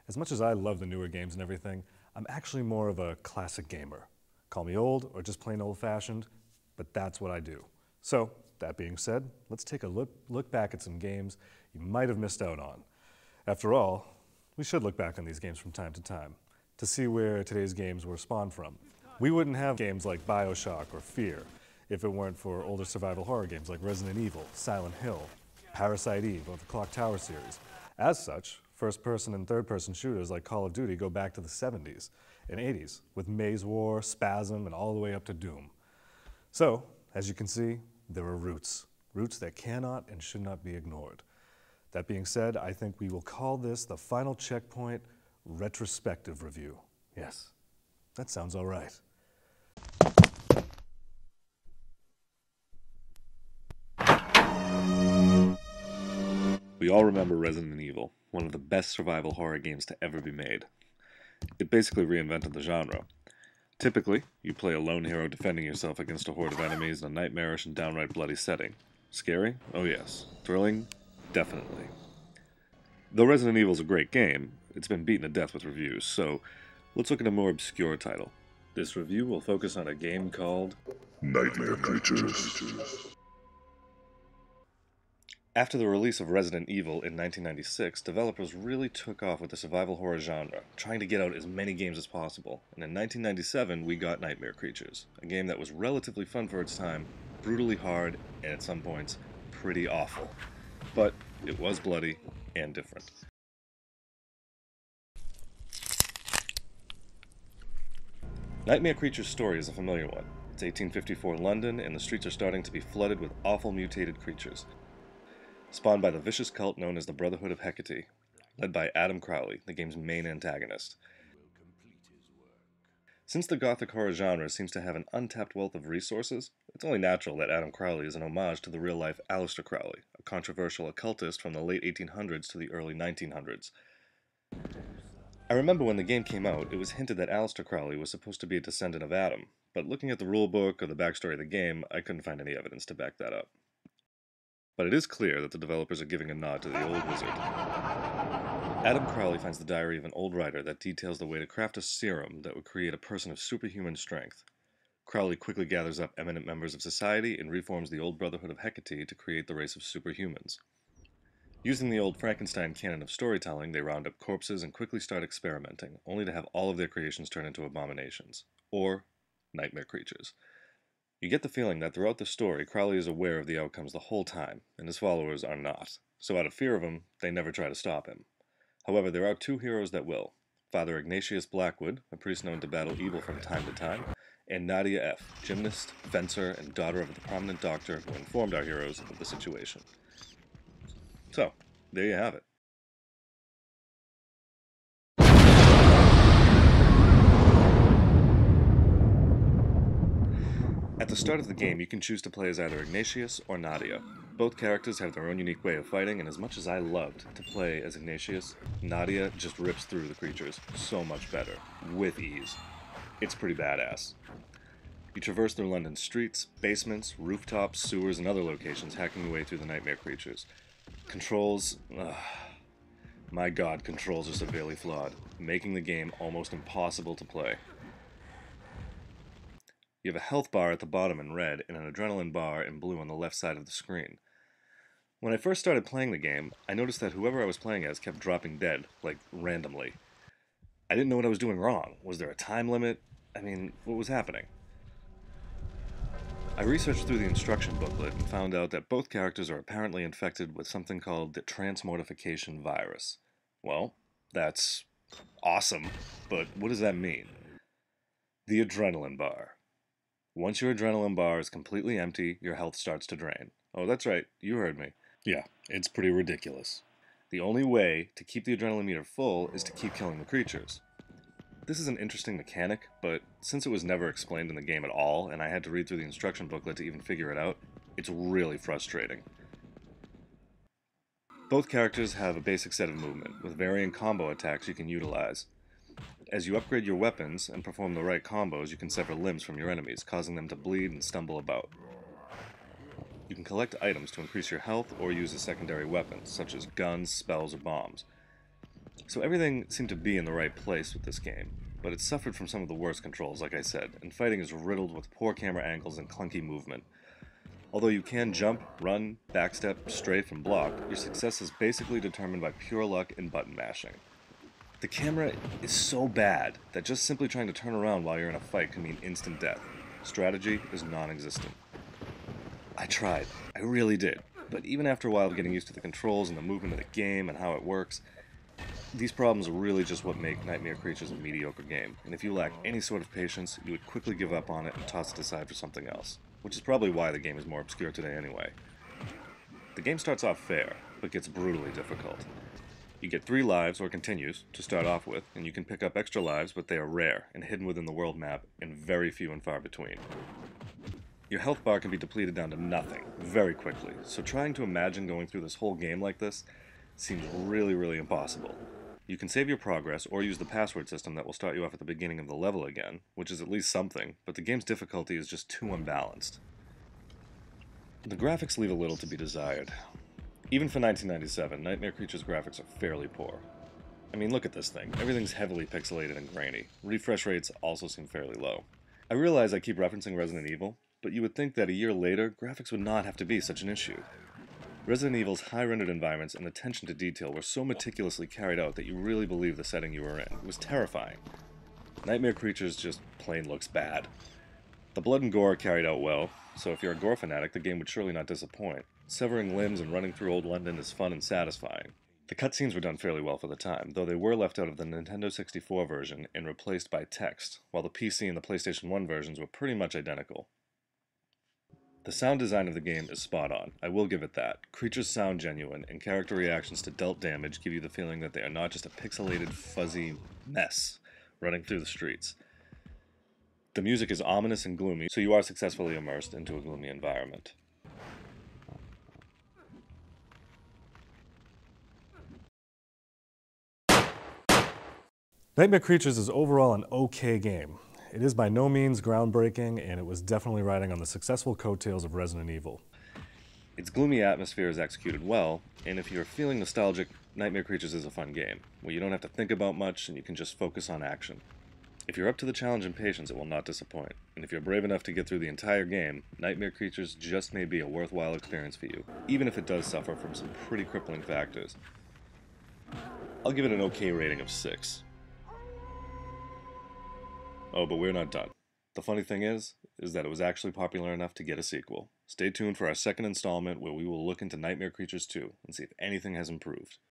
As much as I love the newer games and everything, I'm actually more of a classic gamer. Call me old or just plain old-fashioned, but that's what I do. So, that being said, let's take a look back at some games you might have missed out on. After all, we should look back on these games from time to time to see where today's games were spawned from. We wouldn't have games like BioShock or Fear if it weren't for older survival horror games like Resident Evil, Silent Hill, Parasite Eve, or the Clock Tower series. As such, first-person and third-person shooters like Call of Duty go back to the 70s and 80s, with Maze War, Spasm, and all the way up to Doom. So, as you can see, there are roots that cannot and should not be ignored. That being said, I think we will call this the final checkpoint retrospective review. Yes, that sounds all right. We all remember Resident Evil, one of the best survival horror games to ever be made. It basically reinvented the genre. Typically, you play a lone hero defending yourself against a horde of enemies in a nightmarish and downright bloody setting. Scary? Oh yes. Thrilling? Definitely. Though Resident Evil is a great game, it's been beaten to death with reviews, so let's look at a more obscure title. This review will focus on a game called Nightmare Creatures. After the release of Resident Evil in 1996, developers really took off with the survival horror genre, trying to get out as many games as possible. And in 1997, we got Nightmare Creatures, a game that was relatively fun for its time, brutally hard, and at some points, pretty awful. But it was bloody and different. Nightmare Creatures' story is a familiar one. It's 1854 London, and the streets are starting to be flooded with awful mutated creatures, spawned by the vicious cult known as the Brotherhood of Hecate, led by Adam Crowley, the game's main antagonist. Since the gothic horror genre seems to have an untapped wealth of resources, it's only natural that Adam Crowley is an homage to the real-life Aleister Crowley, a controversial occultist from the late 1800s to the early 1900s. I remember when the game came out, it was hinted that Aleister Crowley was supposed to be a descendant of Adam, but looking at the rulebook or the backstory of the game, I couldn't find any evidence to back that up. But it is clear that the developers are giving a nod to the old wizard. Adam Crowley finds the diary of an old writer that details the way to craft a serum that would create a person of superhuman strength. Crowley quickly gathers up eminent members of society and reforms the old Brotherhood of Hecate to create the race of superhumans. Using the old Frankenstein canon of storytelling, they round up corpses and quickly start experimenting, only to have all of their creations turn into abominations, or nightmare creatures. You get the feeling that throughout the story, Crowley is aware of the outcomes the whole time, and his followers are not. So out of fear of him, they never try to stop him. However, there are two heroes that will. Father Ignatius Blackwood, a priest known to battle evil from time to time, and Nadia F., gymnast, fencer, and daughter of the prominent doctor who informed our heroes of the situation. So, there you have it. At the start of the game, you can choose to play as either Ignatius or Nadia. Both characters have their own unique way of fighting, and as much as I loved to play as Ignatius, Nadia just rips through the creatures so much better, with ease. It's pretty badass. You traverse through London's streets, basements, rooftops, sewers, and other locations, hacking your way through the nightmare creatures. Controls... my god, controls are severely flawed, making the game almost impossible to play. You have a health bar at the bottom in red and an adrenaline bar in blue on the left side of the screen. When I first started playing the game, I noticed that whoever I was playing as kept dropping dead, like randomly. I didn't know what I was doing wrong. Was there a time limit? I mean, what was happening? I researched through the instruction booklet and found out that both characters are apparently infected with something called the transmortification virus. Well, that's awesome, but what does that mean? The adrenaline bar. Once your adrenaline bar is completely empty, your health starts to drain. Oh, that's right, you heard me. Yeah, it's pretty ridiculous. The only way to keep the adrenaline meter full is to keep killing the creatures. This is an interesting mechanic, but since it was never explained in the game at all, and I had to read through the instruction booklet to even figure it out, it's really frustrating. Both characters have a basic set of movement, with varying combo attacks you can utilize. As you upgrade your weapons and perform the right combos, you can sever limbs from your enemies, causing them to bleed and stumble about. You can collect items to increase your health or use as secondary weapons, such as guns, spells, or bombs. So everything seemed to be in the right place with this game, but it suffered from some of the worst controls, like I said, and fighting is riddled with poor camera angles and clunky movement. Although you can jump, run, backstep, strafe, and block, your success is basically determined by pure luck and button mashing. The camera is so bad that just simply trying to turn around while you're in a fight can mean instant death. Strategy is non-existent. I tried, I really did, but even after a while of getting used to the controls and the movement of the game and how it works, these problems are really just what make Nightmare Creatures a mediocre game, and if you lack any sort of patience, you would quickly give up on it and toss it aside for something else, which is probably why the game is more obscure today anyway. The game starts off fair, but gets brutally difficult. You get 3 lives, or continues, to start off with, and you can pick up extra lives, but they are rare and hidden within the world map, and very few and far between. Your health bar can be depleted down to nothing, very quickly, so trying to imagine going through this whole game like this seems really impossible. You can save your progress, or use the password system that will start you off at the beginning of the level again, which is at least something, but the game's difficulty is just too unbalanced. The graphics leave a little to be desired. Even for 1997, Nightmare Creatures graphics are fairly poor. I mean, look at this thing. Everything's heavily pixelated and grainy. Refresh rates also seem fairly low. I realize I keep referencing Resident Evil, but you would think that a year later, graphics would not have to be such an issue. Resident Evil's high-rendered environments and attention to detail were so meticulously carried out that you really believed the setting you were in. It was terrifying. Nightmare Creatures just plain looks bad. The blood and gore are carried out well, so if you're a gore fanatic, the game would surely not disappoint. Severing limbs and running through old London is fun and satisfying. The cutscenes were done fairly well for the time, though they were left out of the Nintendo 64 version and replaced by text, while the PC and the PlayStation 1 versions were pretty much identical. The sound design of the game is spot on, I will give it that. Creatures sound genuine, and character reactions to dealt damage give you the feeling that they are not just a pixelated, fuzzy mess running through the streets. The music is ominous and gloomy, so you are successfully immersed into a gloomy environment. Nightmare Creatures is overall an okay game. It is by no means groundbreaking, and it was definitely riding on the successful coattails of Resident Evil. Its gloomy atmosphere is executed well, and if you're feeling nostalgic, Nightmare Creatures is a fun game, where you don't have to think about much and you can just focus on action. If you're up to the challenge and patience, it will not disappoint, and if you're brave enough to get through the entire game, Nightmare Creatures just may be a worthwhile experience for you, even if it does suffer from some pretty crippling factors. I'll give it an okay rating of 6. Oh, but we're not done. The funny thing is that it was actually popular enough to get a sequel. Stay tuned for our second installment where we will look into Nightmare Creatures 2 and see if anything has improved.